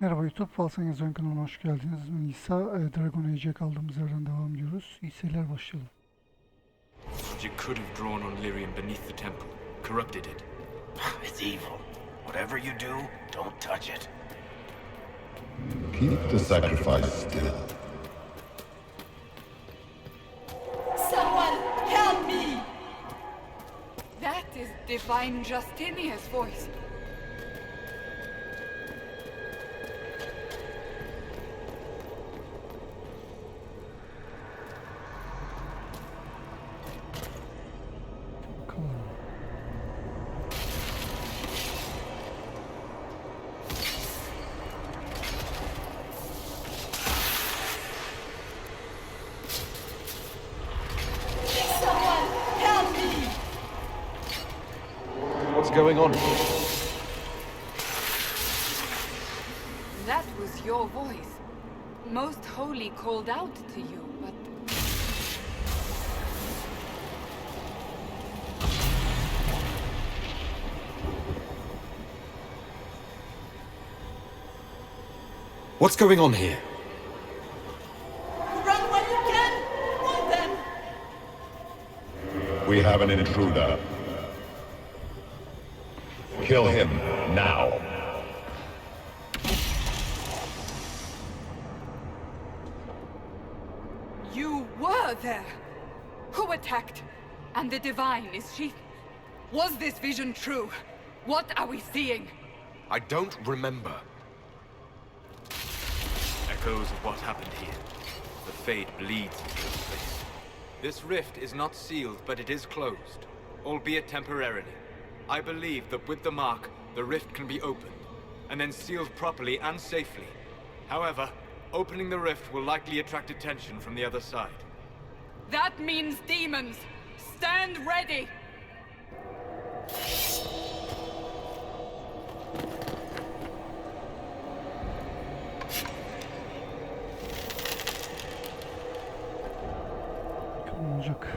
Merhaba YouTube, ALSENYAZ Oyun kanalına hoş geldiniz. Nisa, Dragon Age'e kaldığımız yerden devam ediyoruz. İyi seyirler, başlayalım. You could have drawn on Lyrium beneath the temple, corrupted it. It's evil. Whatever you do, don't touch it. Keep the sacrifice still. Someone help me! That is divine Justinia's voice. What's going on? That was your voice. Most Holy called out to you, but... What's going on here? Run when you can! Run then! We have an intruder. Kill him now. You were there! Who attacked? And the divine, is she... Was this vision true? What are we seeing? I don't remember. Echoes of what happened here. The fade bleeds into this place. This rift is not sealed, but it is closed, albeit temporarily. I believe that with the mark, the rift can be opened, and then sealed properly and safely. However, opening the rift will likely attract attention from the other side. That means demons! Stand ready! Bakalım olacak.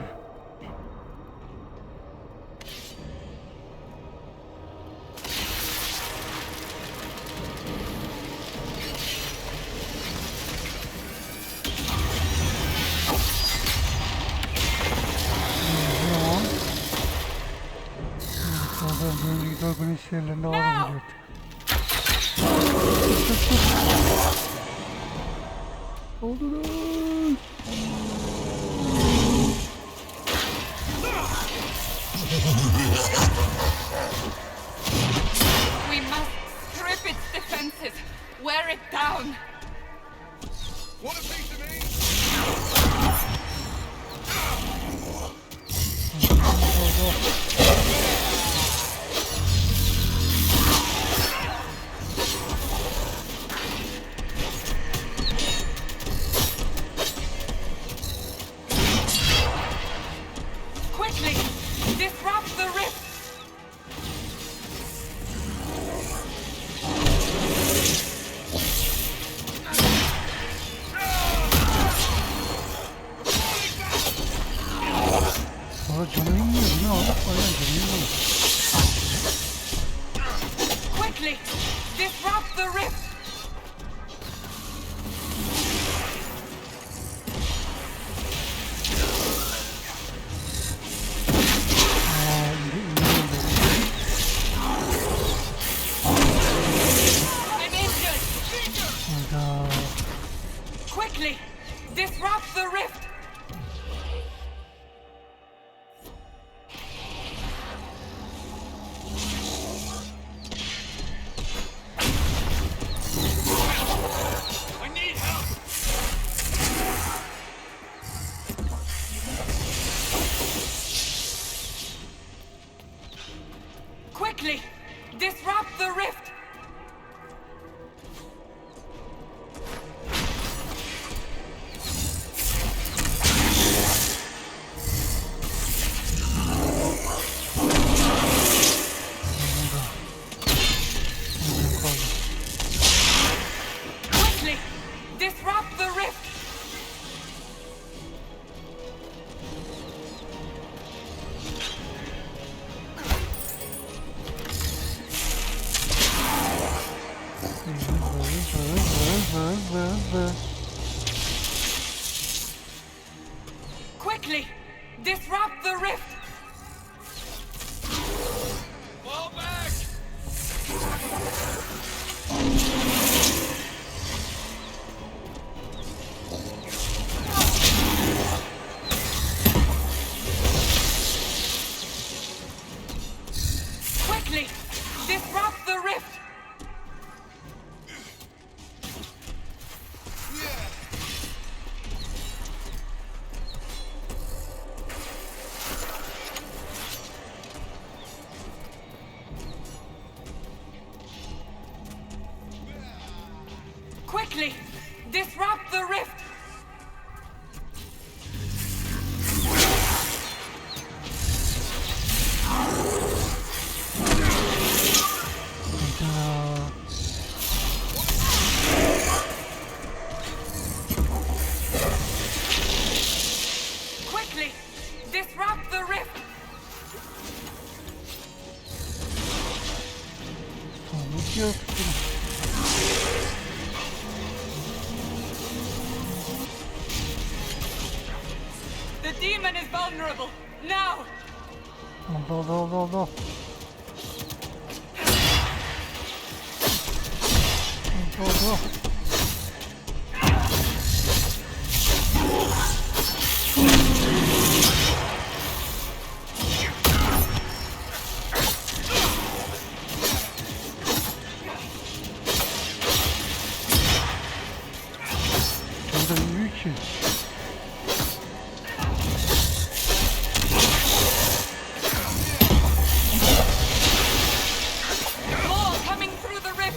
Bölümdeki Dragon Seyirlerinde devam ediyor artık. Oldunuz! We must strip its defenses, wear it down. Want a piece of me? Quickly, disrupt the rift. Sonra canı inmiyor, bu ne abi? Aynen canı inmiyor. Quickly, disrupt the rift. I'm injured. Hayda. Quickly, disrupt the rift. I need help! Quickly, disrupt the rift. Quickly, disrupt the rift. hızlı. Quickly! Disrupt the rift! Fall back! Quickly! Disrupt the rift! Quickly! Disrupt the rift! Hayda. Quickly! Disrupt the rift! Sağlık yaratıkları. The demon is vulnerable! Now! Aldı. Aldı. Burada büyük ki. More coming through the rift!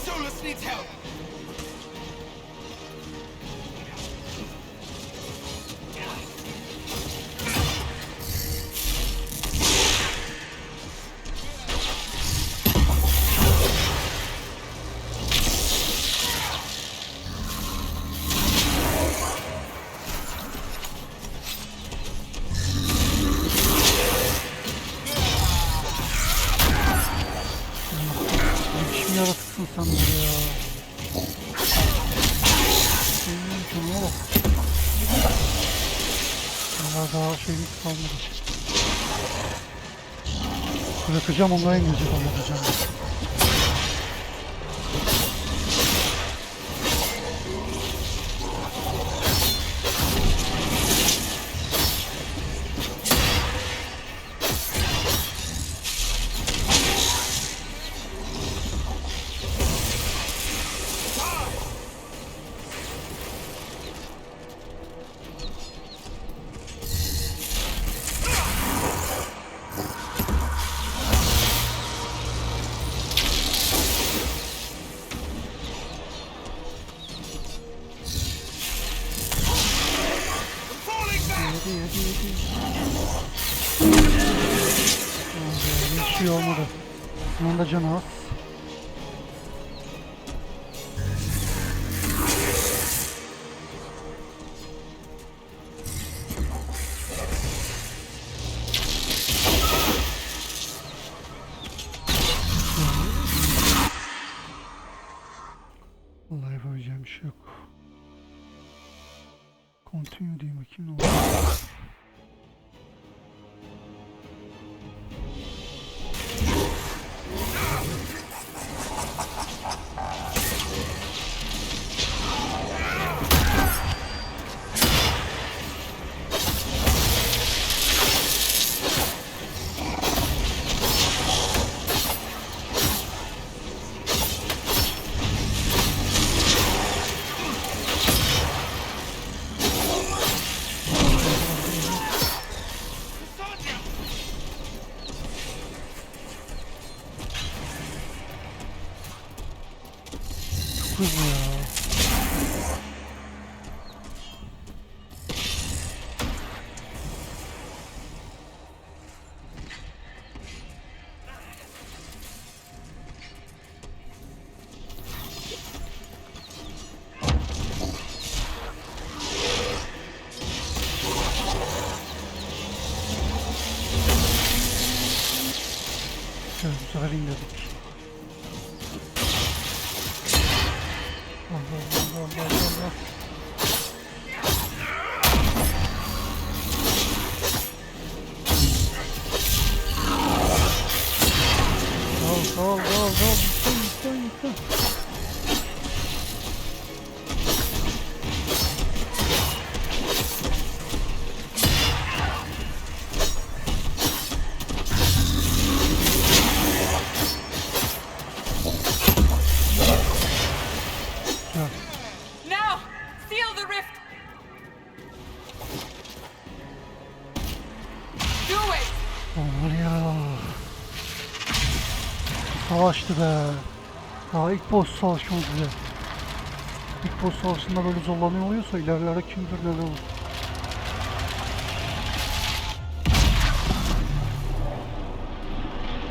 Solus needs help! Ne biçim yaratıksın sen böyle ya. Senin canına bak. Allah daha şeyimiz kalmadı. Bırakacağım onlara inecek anlatacağım. Yedi. Hiç şey olmadı. Bunun da canı az. Vallahi yapabileceğim bir şey yok. Continue diyeyim bakayım ne oldu. bu ya. Evet, bu sefer indirdik. Allah. Al. Lütfen. Now, seal the rift. Do it. Aman ya. Savaştı be. Daha ilk boss savaşımız bile. İlk boss savaşında böyle zorlanıyor oluyorsa ilerlere kim bilir neler olur.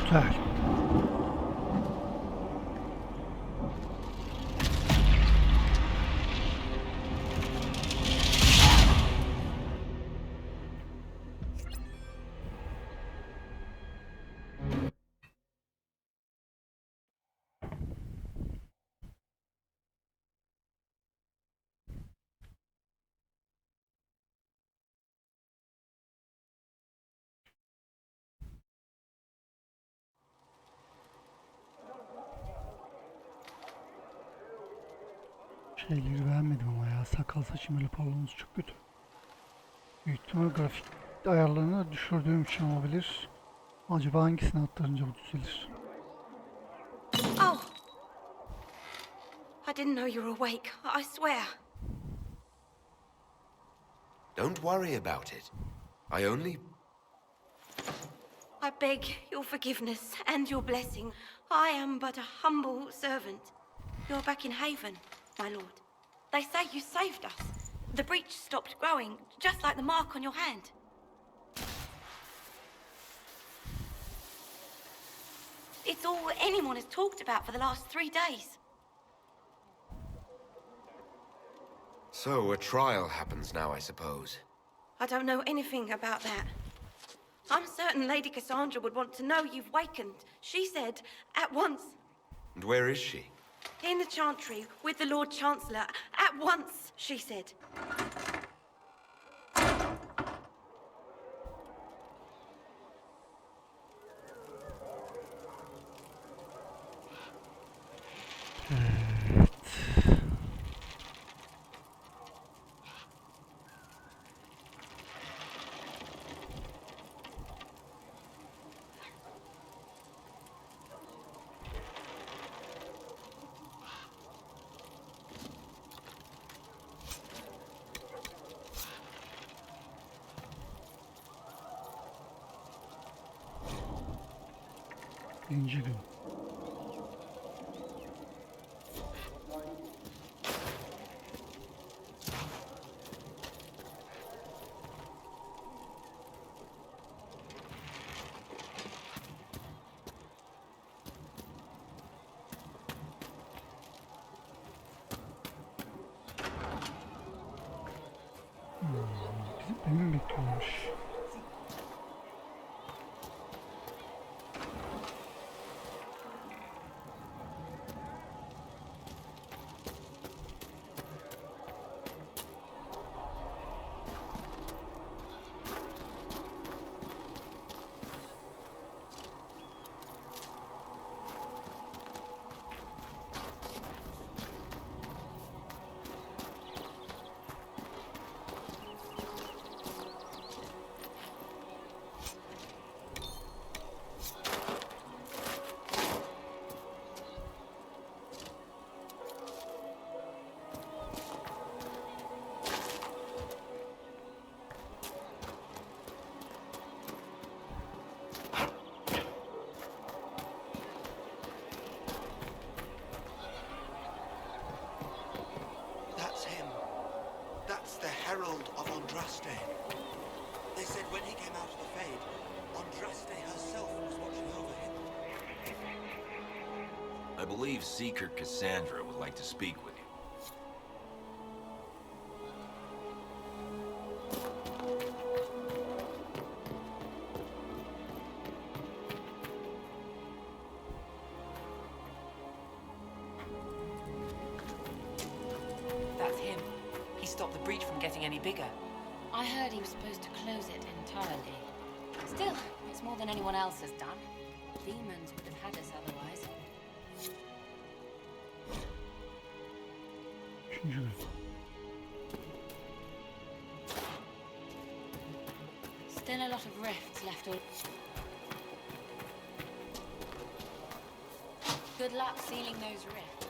Güzel. Şeyleri beğenmedim ama ya. Sakal saçım öyle parlaması çok kötü. Büyük ihtimal grafik ayarlarını düşürdüğüm için olabilir. Acaba hangisini atlarınca bu düzelir? Oh! I didn't know you were awake, I swear. Don't worry about it. I only... I beg your forgiveness and your blessing. I am but a humble servant. You're back in Haven, my lord. They say you saved us. The breach stopped growing, just like the mark on your hand. It's all anyone has talked about for the last 3 days. So, a trial happens now, I suppose. I don't know anything about that. I'm certain Lady Cassandra would want to know you've wakened. She said, at once. And where is she? In the Chantry, with the Lord Chancellor. At once, she said. Birinci gün. Beni mi bekliyormuş? Andraste. They said when he came out of the Fade, Andraste herself was watching over him. I believe Seeker Cassandra would like to speak with you. That's him. He stopped the breach from getting any bigger. I heard he was supposed to close it entirely. Still, it's more than anyone else has done. Demons would have had us otherwise. Üçüncü gün. Still a lot of rifts left all. Good luck sealing those rifts.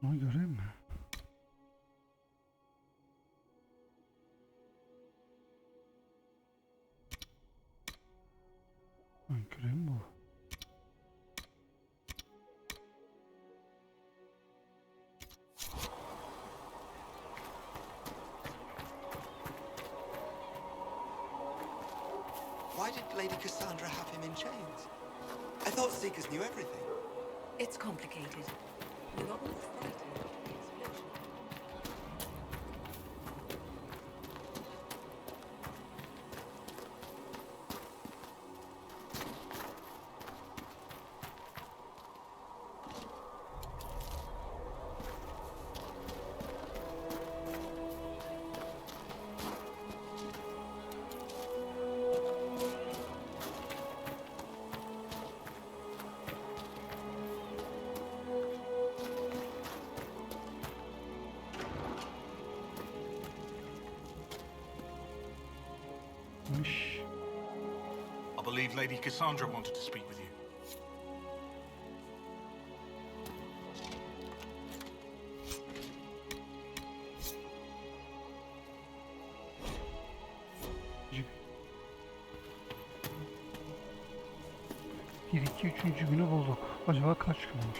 Bunu göreyim mi? Ben göreyim bu. Why did Lady Cassandra have him in chains? I thought Seekers knew everything. It's complicated. We got all frightened at the explosion. Mış. I believe Lady Cassandra wanted to speak with you. Bir, iki, üçüncü günü bulduk. Acaba kaç günmüş?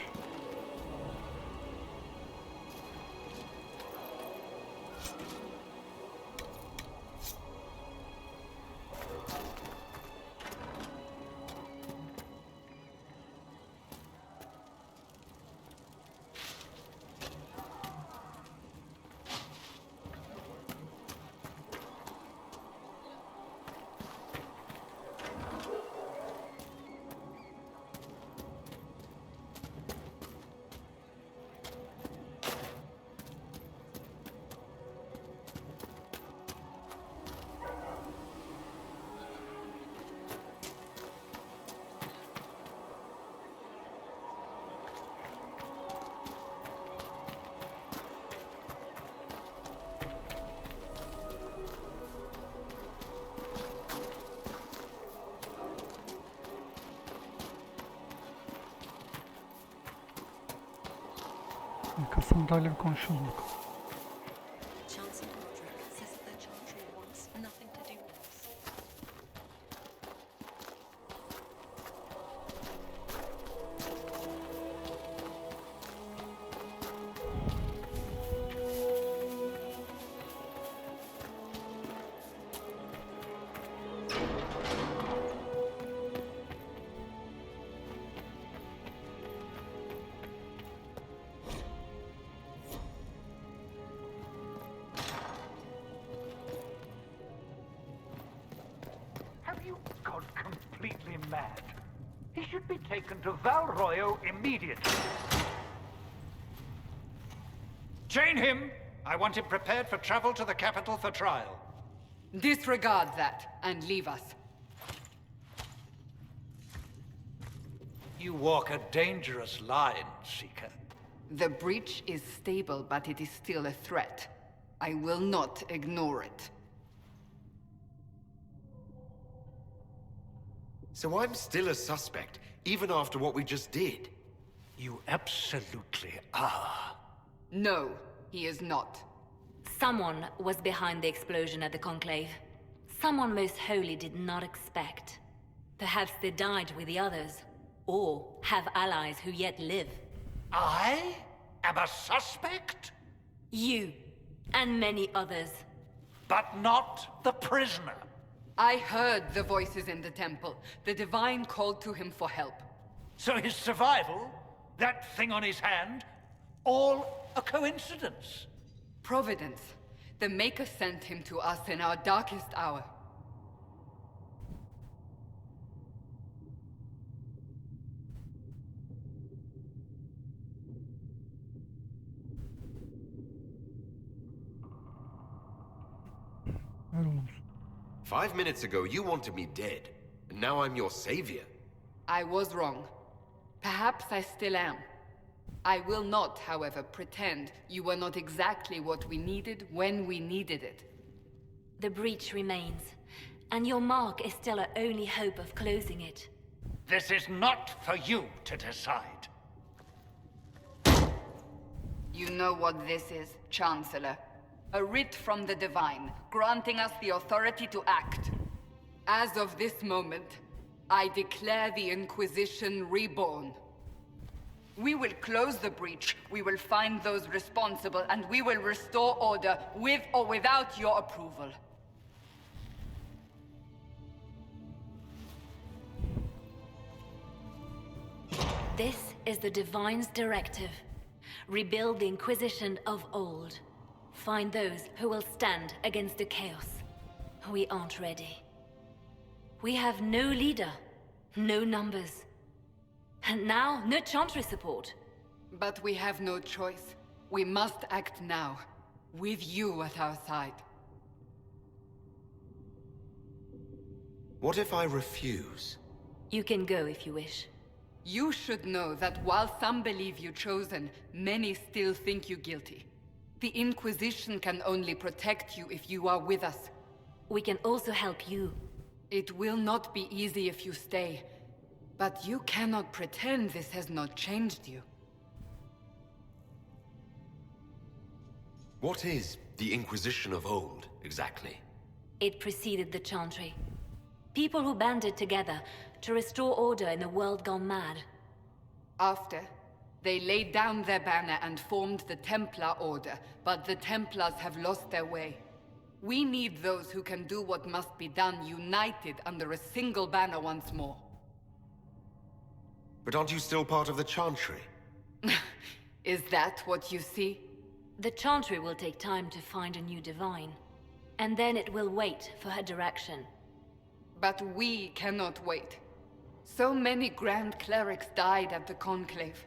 Cassandra bir konuşalım bakalım. Chancellor Roderick says that the Chantry wants nothing to do with us. Have you gone completely mad? He should be taken to Valroyo immediately. Chain him! I want him prepared for travel to the capital for trial. Disregard that and leave us. You walk a dangerous line, Seeker. The breach is stable, but it is still a threat. I will not ignore it. So I'm still a suspect, even after what we just did. You absolutely are. No, he is not. Someone was behind the explosion at the Conclave. Someone most holy did not expect. Perhaps they died with the others, or have allies who yet live. I am a suspect? You, and many others. But not the prisoner. I heard the voices in the temple. The Divine called to him for help. So his survival, that thing on his hand, all a coincidence? Providence. The Maker sent him to us in our darkest hour. Ver olumsuz. 5 minutes ago, you wanted me dead, and now I'm your savior. I was wrong. Perhaps I still am. I will not, however, pretend you were not exactly what we needed when we needed it. The breach remains, and your mark is still our only hope of closing it. This is not for you to decide. You know what this is, Chancellor. A writ from the Divine, granting us the authority to act. As of this moment, I declare the Inquisition reborn. We will close the breach, we will find those responsible, and we will restore order with or without your approval. This is the Divine's directive. Rebuild the Inquisition of old. Find those who will stand against the chaos. We aren't ready. We have no leader, no numbers. And now, no Chantry support. But we have no choice. We must act now, with you at our side. What if I refuse? You can go if you wish. You should know that while some believe you chosen, many still think you guilty. The Inquisition can only protect you if you are with us. We can also help you. It will not be easy if you stay. But you cannot pretend this has not changed you. What is the Inquisition of old, exactly? It preceded the Chantry. People who banded together to restore order in a world gone mad. After, they laid down their banner and formed the Templar Order, but the Templars have lost their way. We need those who can do what must be done, united under a single banner once more. But aren't you still part of the Chantry? Is that what you see? The Chantry will take time to find a new Divine. And then it will wait for her direction. But we cannot wait. So many Grand Clerics died at the Conclave.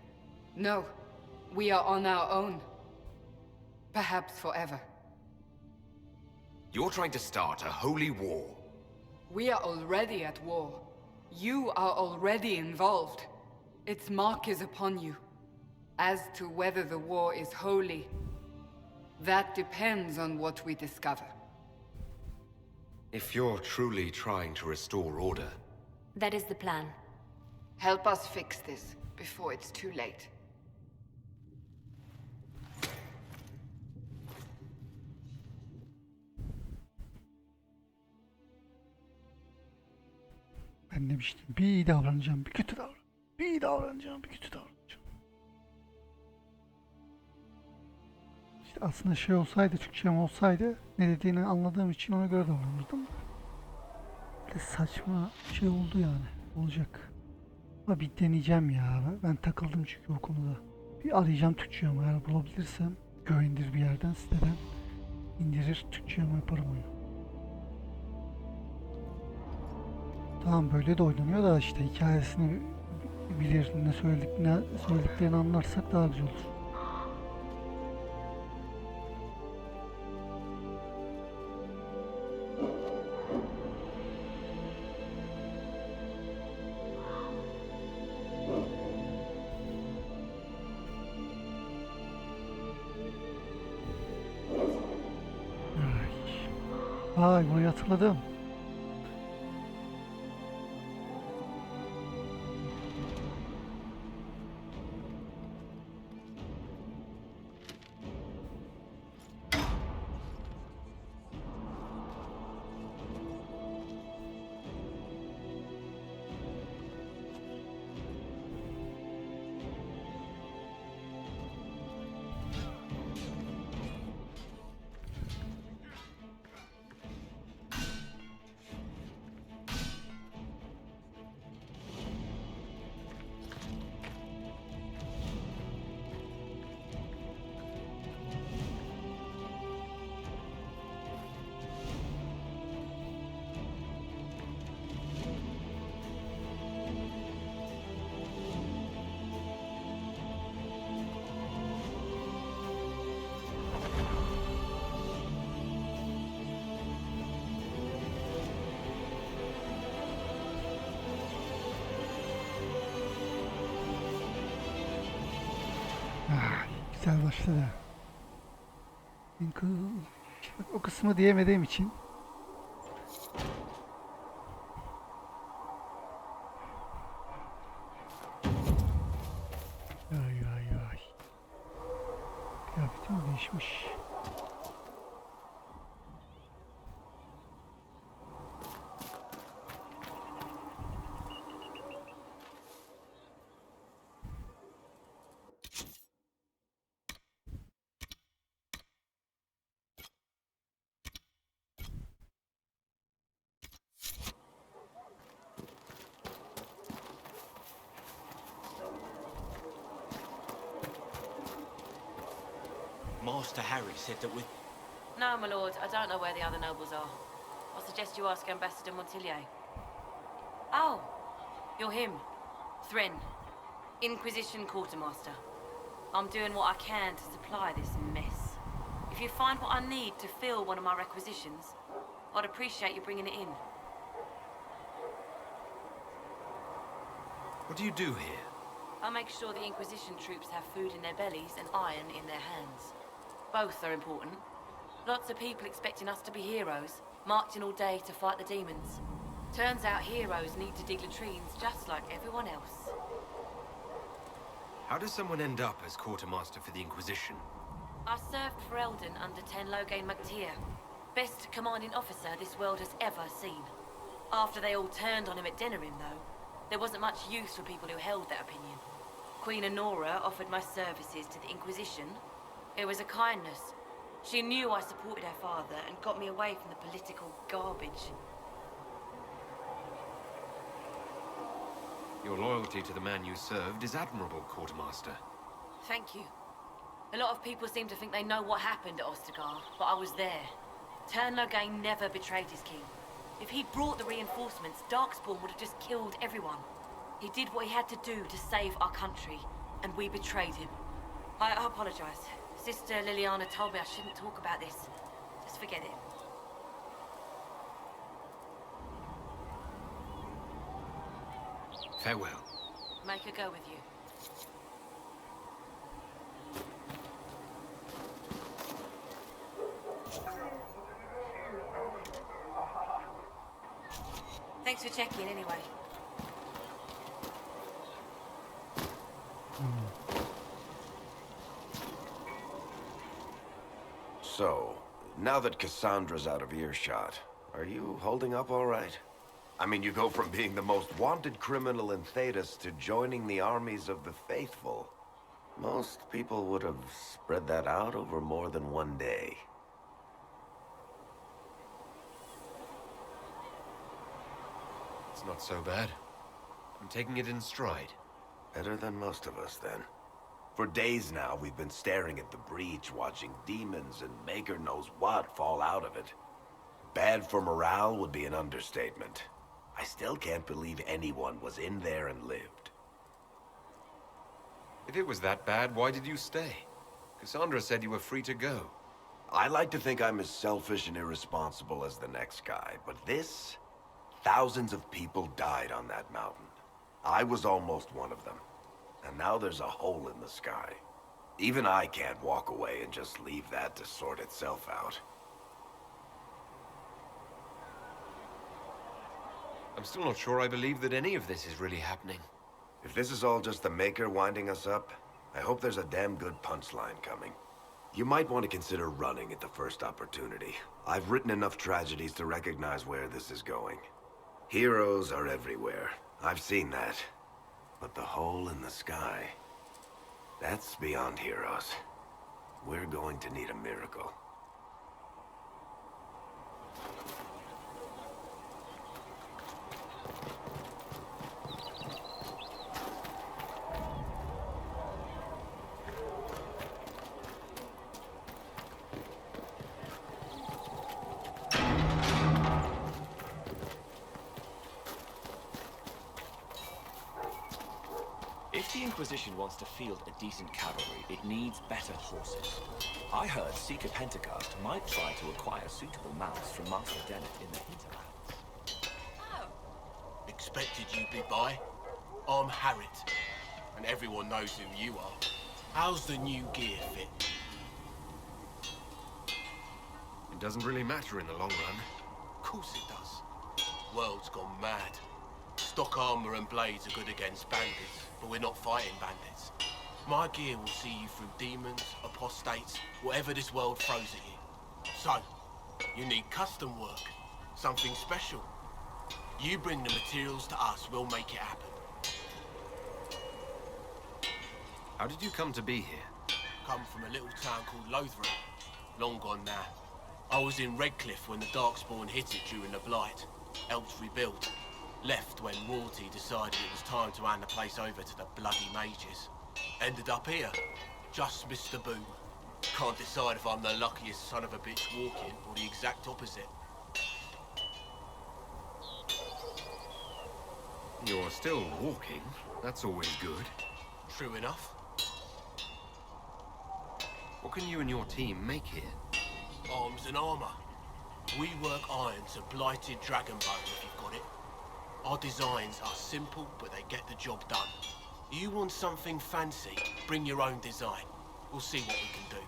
No, we are on our own. Perhaps forever. You're trying to start a holy war. We are already at war. You are already involved. Its mark is upon you. As to whether the war is holy, that depends on what we discover. If you're truly trying to restore order... That is the plan. Help us fix this before it's too late. Ben demiştim bir iyi davranacağım, bir kötü davranacağım. Bir iyi davranacağım, bir kötü davranacağım. İşte aslında şey olsaydı, Türkçem olsaydı ne dediğini anladığım için ona göre davranırdım. Bir saçma şey oldu yani. Olacak. Ama bir deneyeceğim ya. Ben takıldım çünkü o konuda. Bir arayacağım Türkçe ama eğer bulabilirsem indir bir yerden, siteden indirir Türkçe ama yaparım oyunu. Tamam böyle de oynanıyor da işte hikayesini bilir, ne söylediklerini anlarsak daha güzel olur. Vay, bunu hatırladım. Güzel başladı. O kısmı diyemediğim için. Ay. Kıyafetim değişmiş. Master Harry said that we... No, my lord, I don't know where the other nobles are. I suggest you ask Ambassador Montillier. Oh, you're him. Thrin, Inquisition Quartermaster. I'm doing what I can to supply this mess. If you find what I need to fill one of my requisitions, I'd appreciate you bringing it in. What do you do here? I make sure the Inquisition troops have food in their bellies and iron in their hands. Both are important. Lots of people expecting us to be heroes, marching all day to fight the demons. Turns out heroes need to dig latrines just like everyone else. How does someone end up as quartermaster for the Inquisition? I served for Eldon under 10 Logain MacTier. Best commanding officer this world has ever seen. After they all turned on him at Denerim, though, there wasn't much use for people who held that opinion. Queen Honora offered my services to the Inquisition. It was a kindness. She knew I supported her father and got me away from the political garbage. Your loyalty to the man you served is admirable, quartermaster. Thank you. A lot of people seem to think they know what happened at Ostagar, but I was there. Turn Logain never betrayed his king. If he'd brought the reinforcements, Darkspawn would have just killed everyone. He did what he had to do to save our country, and we betrayed him. I apologize. Sister Liliana told me I shouldn't talk about this. Just forget it. Farewell. Make her go with you. Thanks for checking anyway. So, now that Cassandra's out of earshot, are you holding up all right? I mean, you go from being the most wanted criminal in Thedas to joining the armies of the faithful. Most people would have spread that out over more than one day. It's not so bad. I'm taking it in stride. Better than most of us, then. For days now, we've been staring at the breach, watching demons and maker knows what fall out of it. Bad for morale would be an understatement. I still can't believe anyone was in there and lived. If it was that bad, why did you stay? Cassandra said you were free to go. I like to think I'm as selfish and irresponsible as the next guy, but this... Thousands of people died on that mountain. I was almost one of them. And now there's a hole in the sky. Even I can't walk away and just leave that to sort itself out. I'm still not sure I believe that any of this is really happening. If this is all just the Maker winding us up, I hope there's a damn good punchline coming. You might want to consider running at the first opportunity. I've written enough tragedies to recognize where this is going. Heroes are everywhere. I've seen that. But the hole in the sky, that's beyond heroes. We're going to need a miracle. If the Inquisition wants to field a decent cavalry, it needs better horses. I heard Seeker Pentecost might try to acquire suitable mounts from Master Dennett in the hinterlands. Oh. Expected you'd be by. I'm Harriet, and everyone knows who you are. How's the new gear fit? It doesn't really matter in the long run. Of course it does. World's gone mad. Stock armor and blades are good against bandits, but we're not fighting bandits. My gear will see you through demons, apostates, whatever this world throws at you. So, you need custom work, something special. You bring the materials to us, we'll make it happen. How did you come to be here? Come from a little town called Lothran. Long gone now. I was in Redcliffe when the Darkspawn hit it during the Blight. Helped rebuild. Left when royalty decided it was time to hand the place over to the bloody mages. Ended up here. Just missed the boom. Can't decide if I'm the luckiest son of a bitch walking or the exact opposite. You're still walking. That's always good. True enough. What can you and your team make here? Arms and armor. We work iron to blighted dragon bone if you've got it. Our designs are simple, but they get the job done. You want something fancy, bring your own design. We'll see what we can do.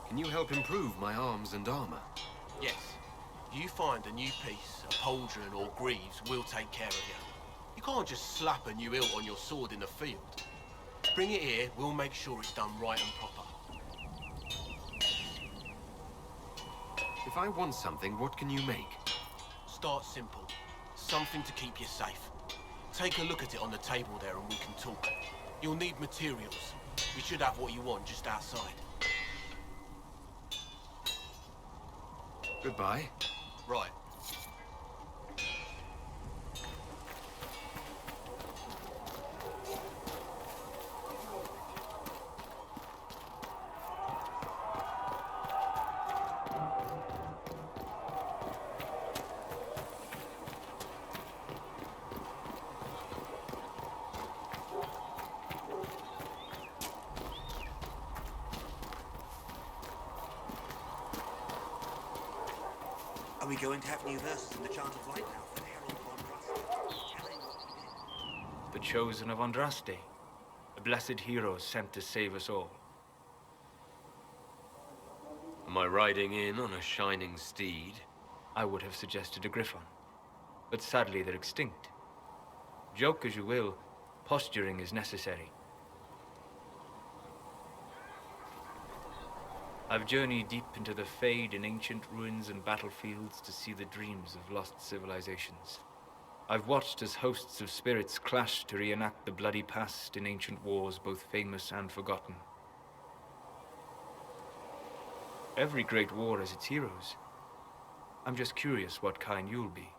Can you help improve my arms and armor? Yes. You find a new piece, a pauldron or greaves, we'll take care of you. You can't just slap a new hilt on your sword in the field. Bring it here, we'll make sure it's done right and proper. If I want something, what can you make? Start simple. Something to keep you safe. Take a look at it on the table there and we can talk. You'll need materials. We should have what you want just outside. Goodbye. Right. Are we going to have new verses in the Chant of Light now for the Herald of Andraste? The chosen of Andraste, the blessed hero sent to save us all. Am I riding in on a shining steed? I would have suggested a griffon, but sadly they're extinct. Joke as you will, posturing is necessary. I've journeyed deep into the Fade in ancient ruins and battlefields to see the dreams of lost civilizations. I've watched as hosts of spirits clash to reenact the bloody past in ancient wars, both famous and forgotten. Every great war has its heroes. I'm just curious what kind you'll be.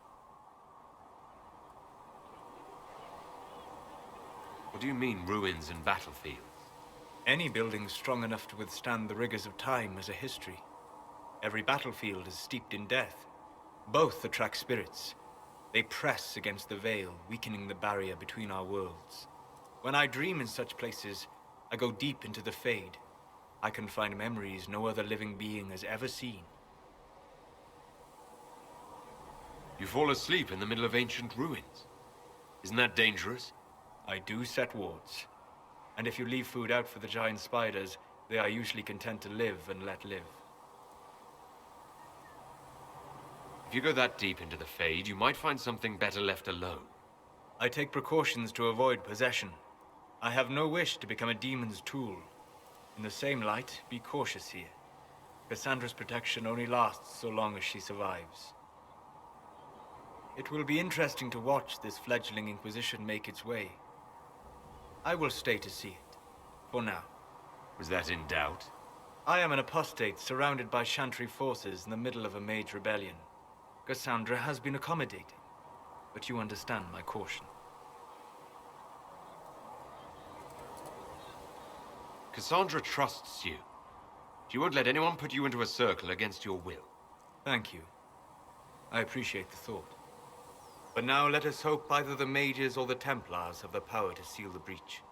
What do you mean, ruins and battlefields? Any building strong enough to withstand the rigors of time has a history. Every battlefield is steeped in death. Both attract spirits. They press against the veil, weakening the barrier between our worlds. When I dream in such places, I go deep into the Fade. I can find memories no other living being has ever seen. You fall asleep in the middle of ancient ruins. Isn't that dangerous? I do set wards. And if you leave food out for the giant spiders, they are usually content to live and let live. If you go that deep into the Fade, you might find something better left alone. I take precautions to avoid possession. I have no wish to become a demon's tool. In the same light, be cautious here. Cassandra's protection only lasts so long as she survives. It will be interesting to watch this fledgling Inquisition make its way. I will stay to see it, for now. Was that in doubt? I am an apostate surrounded by Chantry forces in the middle of a mage rebellion. Cassandra has been accommodating, but you understand my caution. Cassandra trusts you. She won't let anyone put you into a circle against your will. Thank you. I appreciate the thought. But now let us hope either the mages or the Templars have the power to seal the breach.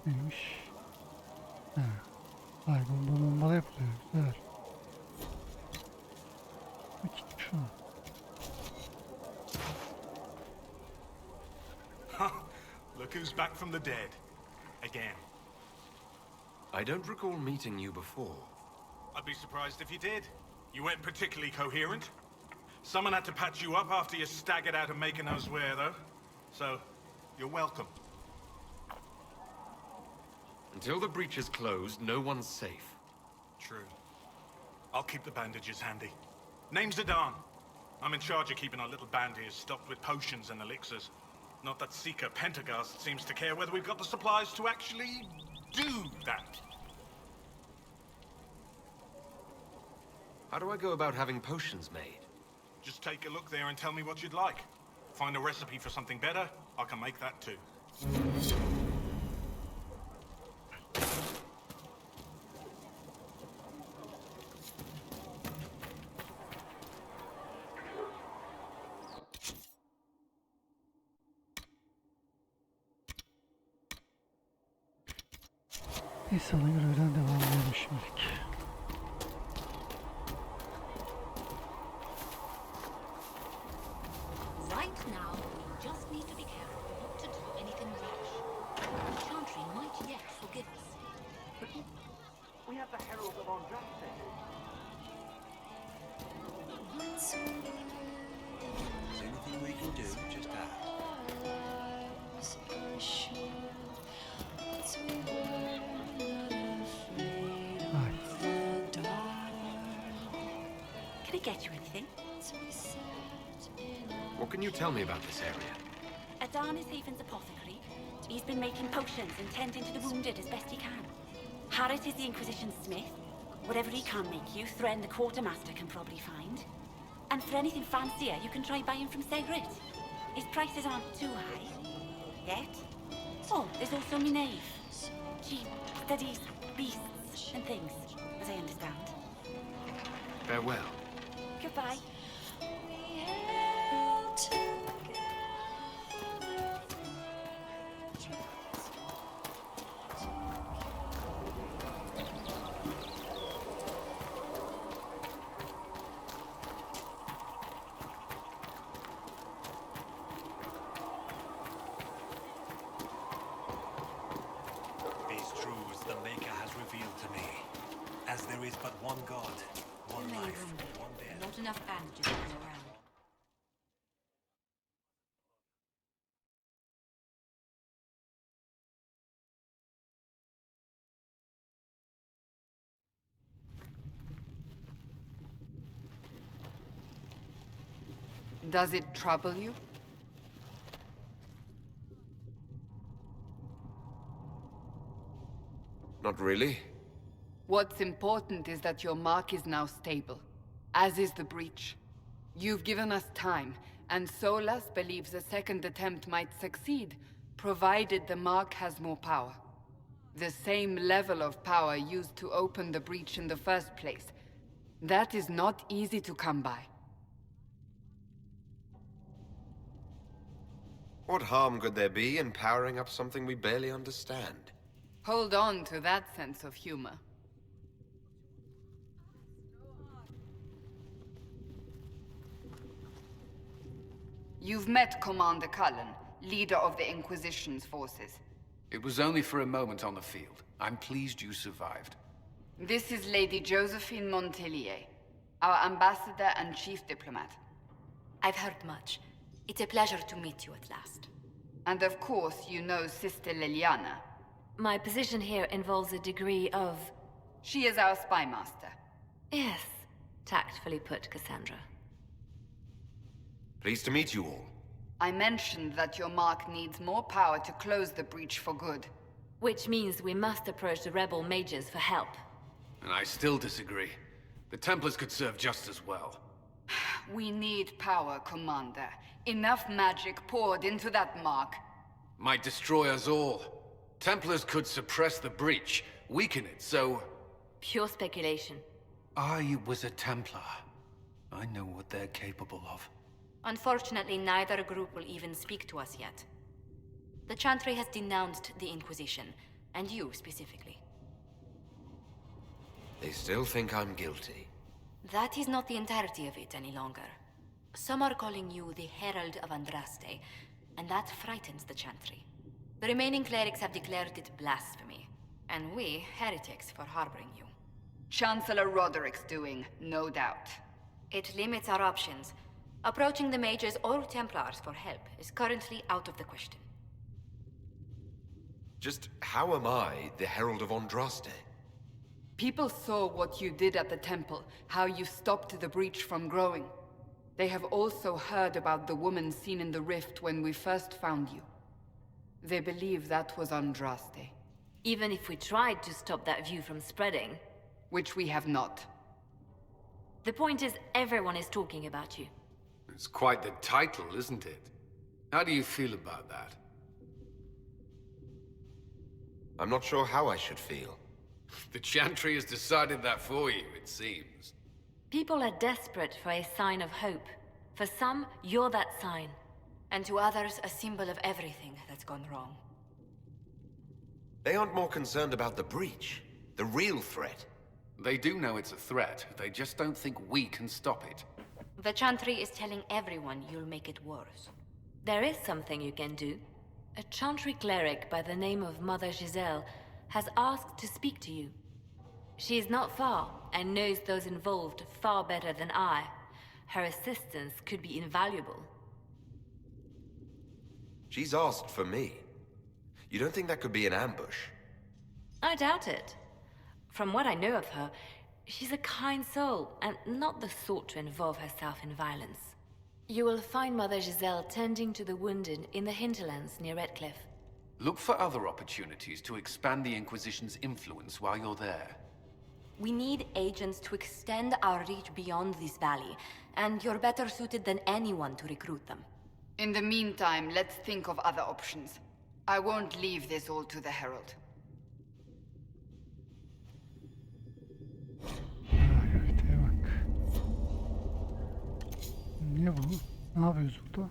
Neymiş? Ha. Vay bomba yapılıyor. Güzel. Gitmiş şunu. Look who's back from the dead. Again. I don't recall meeting you before. I'd be surprised if you did. You weren't particularly coherent. Someone had to patch you up after you staggered out of making us wear, though. So, you're welcome. Until the breach is closed, no one's safe. True. I'll keep the bandages handy. Name's Zidane. I'm in charge of keeping our little band here stocked with potions and elixirs. Not that Seeker Pentagast seems to care whether we've got the supplies to actually do that. How do I go about having potions made? Just take a look there and tell me what you'd like. Find a recipe for something better, I can make that too. İnsanın görevden devam edelim şimdilik. Right now, we just need to be careful not to do anything rash. The Chantry might yet forgive us. But we have the Herald of Andraste. Is there anything we can do? Just ask. Can I get you anything? What can you tell me about this area? Adan is Haven's apothecary. He's been making potions and tending to the wounded as best he can. Harrit is the Inquisition smith. Whatever he can make you, Thren the quartermaster can probably find. And for anything fancier, you can try buying from Segrit. His prices aren't too high. Yet. Oh, there's also Minave. She studies beasts and things, as I understand. Farewell. Goodbye. These truths the Maker has revealed to me. As there is but one God, one life, one death. Not enough bandages to go around. Does it trouble you? Not really. What's important is that your mark is now stable, as is the breach. You've given us time, and Solas believes a second attempt might succeed, provided the mark has more power. The same level of power used to open the breach in the first place. That is not easy to come by. What harm could there be in powering up something we barely understand? Hold on to that sense of humor. You've met Commander Cullen, leader of the Inquisition's forces. It was only for a moment on the field. I'm pleased you survived. This is Lady Josephine Montelier, our ambassador and chief diplomat. I've heard much. It's a pleasure to meet you at last. And of course, you know Sister Liliana. My position here involves a degree of... She is our spy master. Yes, tactfully put, Cassandra. Pleased to meet you all. I mentioned that your mark needs more power to close the breach for good. Which means we must approach the rebel mages for help. And I still disagree. The Templars could serve just as well. We need power, Commander. Enough magic poured into that mark. Might destroy us all. Templars could suppress the breach, weaken it, so... Pure speculation. I was a Templar. I know what they're capable of. Unfortunately, neither group will even speak to us yet. The Chantry has denounced the Inquisition, and you specifically. They still think I'm guilty. That is not the entirety of it any longer. Some are calling you the Herald of Andraste, and that frightens the Chantry. The remaining clerics have declared it blasphemy, and we, heretics, for harboring you. Chancellor Roderick's doing, no doubt. It limits our options. Approaching the mages or Templars for help is currently out of the question. Just how am I the Herald of Andraste? People saw what you did at the temple, how you stopped the breach from growing. They have also heard about the woman seen in the rift when we first found you. They believe that was Andraste. Even if we tried to stop that view from spreading. Which we have not. The point is, everyone is talking about you. It's quite the title, isn't it? How do you feel about that? I'm not sure how I should feel. The Chantry has decided that for you, it seems. People are desperate for a sign of hope. For some, you're that sign. And to others, a symbol of everything that's gone wrong. They aren't more concerned about the breach, the real threat. They do know it's a threat, they just don't think we can stop it. The Chantry is telling everyone you'll make it worse. There is something you can do. A Chantry cleric by the name of Mother Giselle has asked to speak to you. She is not far and knows those involved far better than I. Her assistance could be invaluable. She's asked for me. You don't think that could be an ambush? I doubt it. From what I know of her, she's a kind soul and not the sort to involve herself in violence. You will find Mother Giselle tending to the wounded in the hinterlands near Redcliffe. Look for other opportunities to expand the Inquisition's influence while you're there. We need agents to extend our reach beyond this valley, and you're better suited than anyone to recruit them. In the meantime, let's think of other options. I won't leave this all to the Herald. Haritaya bak. Niye bu? Ne yapıyoruz burada?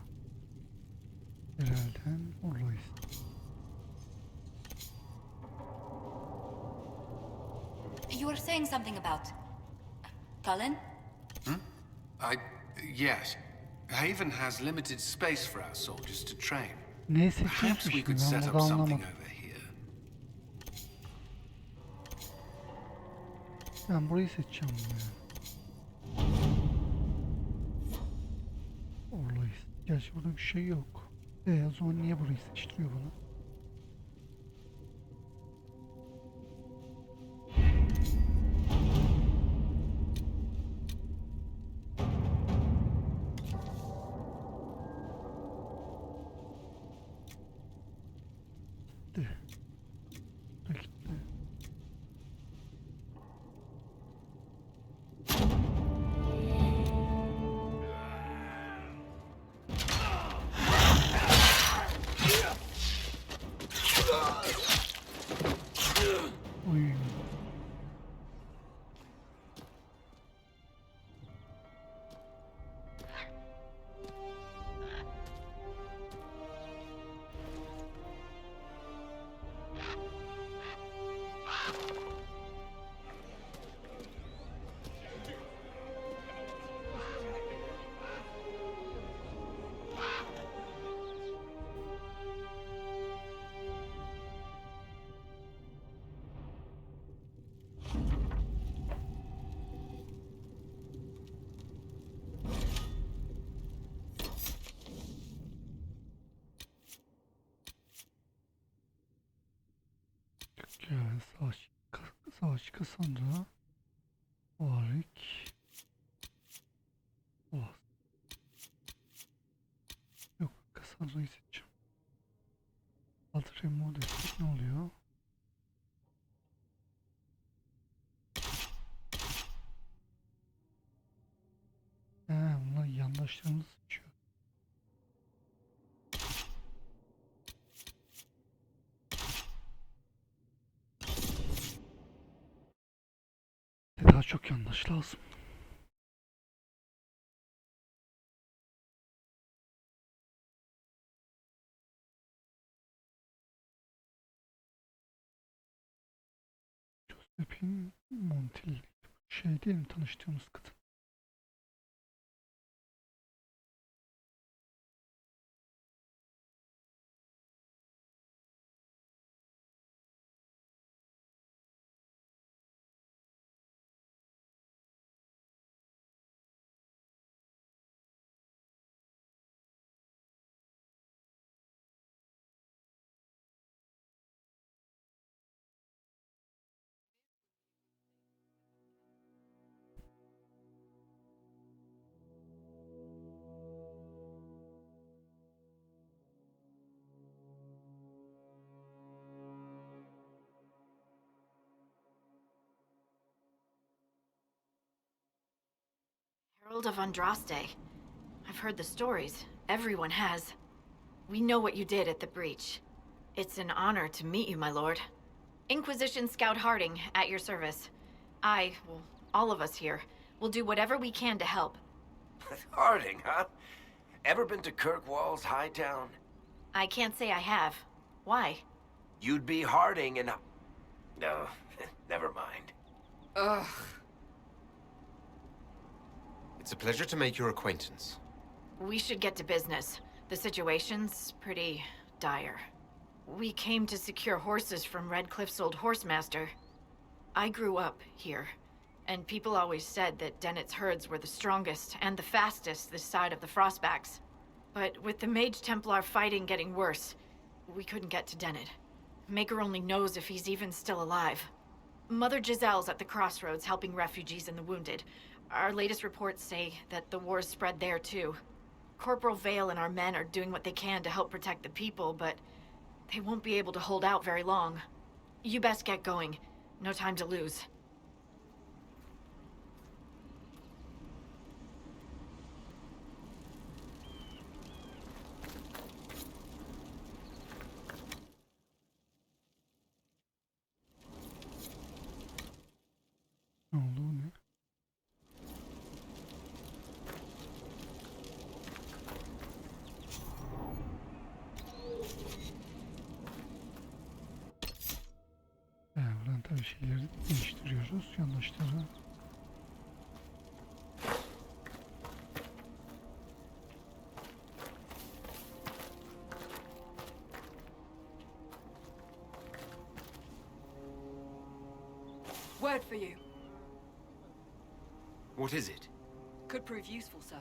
Herhalde oradayız. You were saying something about... Cullen? Yes. Haven has limited space for our soldiers to train. Neyse Perhaps we could ben set burada up something anlamadım. over here. Ben burayı seçeceğim yani. Oradayız. Gerçi burada bir şey yok. O zaman niye burayı seçtiriyor bunu? Oyun. Yani savaş Cassandra Warwick yok, Cassandra'yı seçeceğim. Alt remove destek ne oluyor? Bunlar yandaşlarımız seçiyor. Daha çok yandaş lazım. Öpeyim Montil. Şey değil mi tanıştığımız kadın? Herald of Andraste. I've heard the stories. Everyone has. We know what you did at the breach. It's an honor to meet you, my lord. Inquisition Scout Harding, at your service. Well, all of us here, will do whatever we can to help. Harding, huh? Ever been to Kirkwall's Hightown? I can't say I have. Why? You'd be Harding and... No, never mind. Ugh. It's a pleasure to make your acquaintance. We should get to business. The situation's pretty dire. We came to secure horses from Redcliffe's old horsemaster. I grew up here, and people always said that Dennett's herds were the strongest and the fastest this side of the Frostbacks. But with the Mage Templar fighting getting worse, we couldn't get to Dennett. Maker only knows if he's even still alive. Mother Giselle's at the crossroads helping refugees and the wounded. Our latest reports say that the war's spread there too. Corporal Vale and our men are doing what they can to help protect the people, but they won't be able to hold out very long. You best get going. No time to lose. Ne oldu bu ne? Buradan tabii şeyleri değiştiriyoruz. Yanlışları. Word for you. What is it? Could prove useful, sir.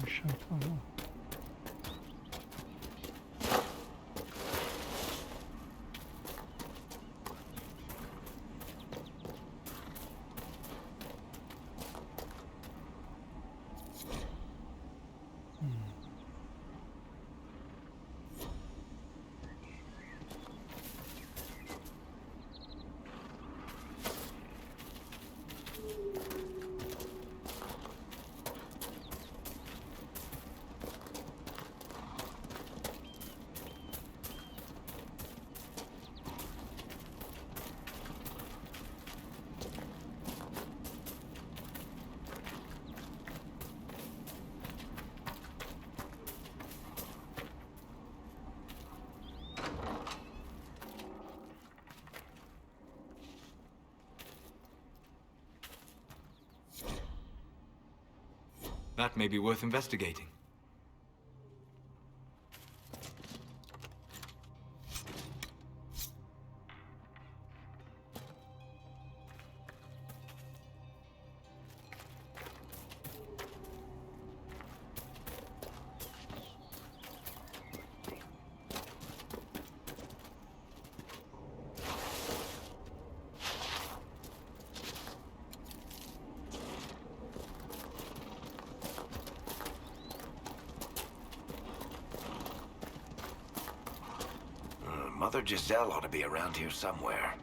Şart ama. That may be worth investigating. Mother Giselle ought to be around here somewhere.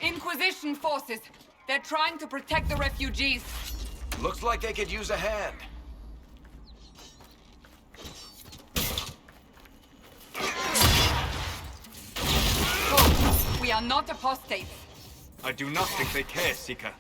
Inquisition forces. They're trying to protect the refugees. Looks like they could use a hand. Oh, we are not apostates. I do not think they care, Seeker.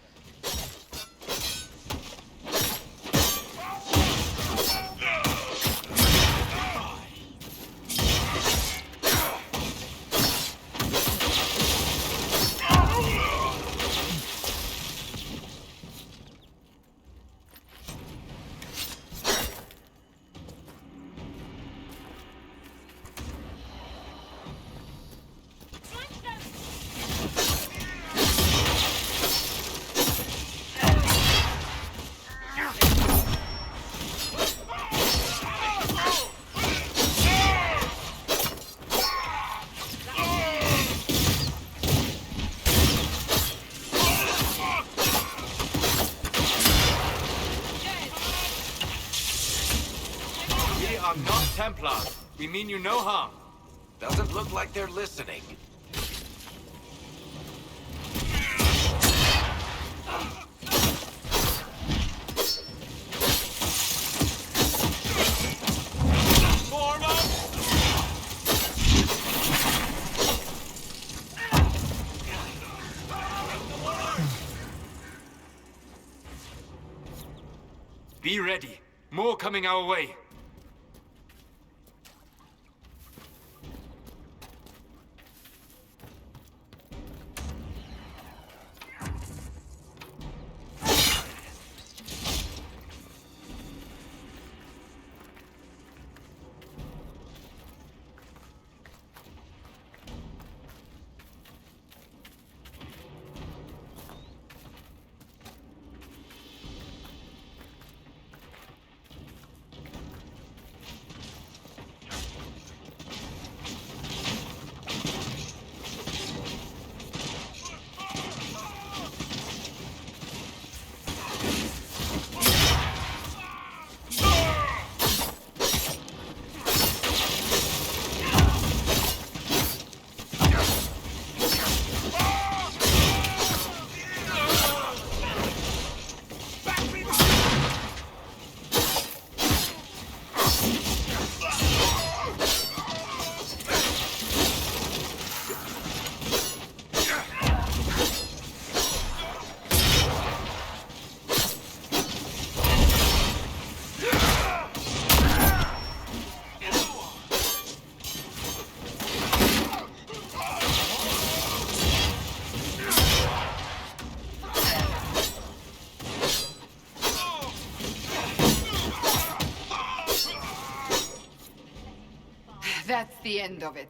are not Templars. We mean you no harm. Doesn't look like they're listening. Be ready. More coming our way. That's the end of it.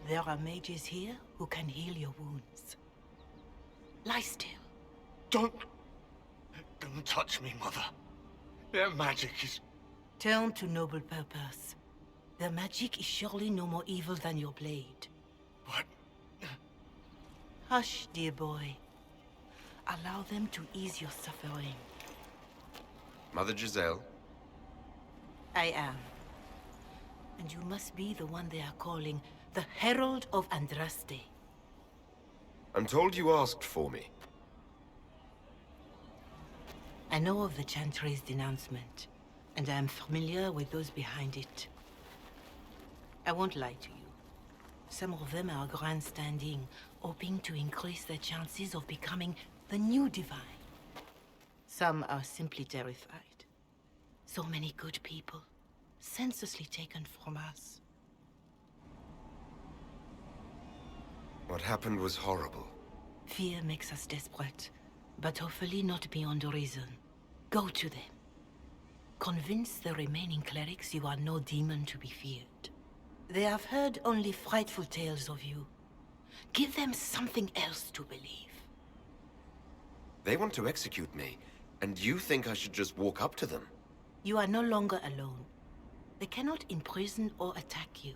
There are mages here who can heal your wounds. Lie still. Don't touch me, Mother. Their magic is... Turn to noble purpose. Their magic is surely no more evil than your blade. What? Hush, dear boy. Allow them to ease your suffering. Mother Giselle? I am. And you must be the one they are calling the Herald of Andraste. I'm told you asked for me. I know of the Chantry's denouncement, and I am familiar with those behind it. I won't lie to you. Some of them are grandstanding, hoping to increase their chances of becoming the new divine. Some are simply terrified. So many good people, senselessly taken from us. What happened was horrible. Fear makes us desperate, but hopefully not beyond reason. Go to them. Convince the remaining clerics you are no demon to be feared. They have heard only frightful tales of you. Give them something else to believe. They want to execute me, and you think I should just walk up to them? You are no longer alone. They cannot imprison or attack you.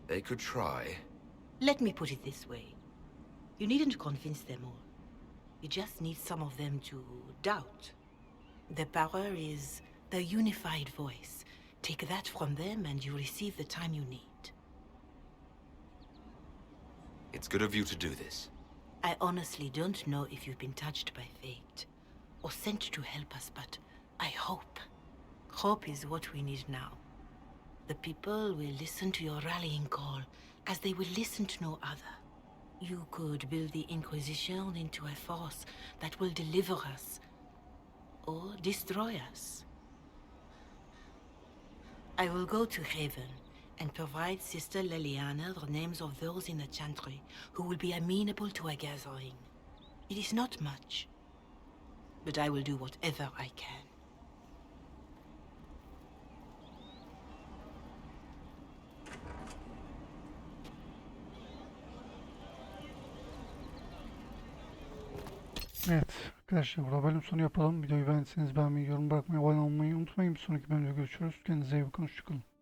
They could try. Let me put it this way. You needn't convince them all. You just need some of them to doubt. The power is the unified voice. Take that from them and you receive the time you need. It's good of you to do this. I honestly don't know if you've been touched by fate or sent to help us, but I hope. Hope is what we need now. The people will listen to your rallying call as they will listen to no other. You could build the Inquisition into a force that will deliver us or destroy us. I will go to Haven and provide Sister Leliana the names of those in the Chantry who will be amenable to a gathering. It is not much, but I will do whatever I can. Evet arkadaşlar, burada bölüm sonu yapalım. Videoyu beğendiyseniz beğenmeyi, yorum bırakmayı, abone olmayı unutmayın. Bir sonraki bölümde görüşürüz. Kendinize iyi bakın. Hoşçakalın.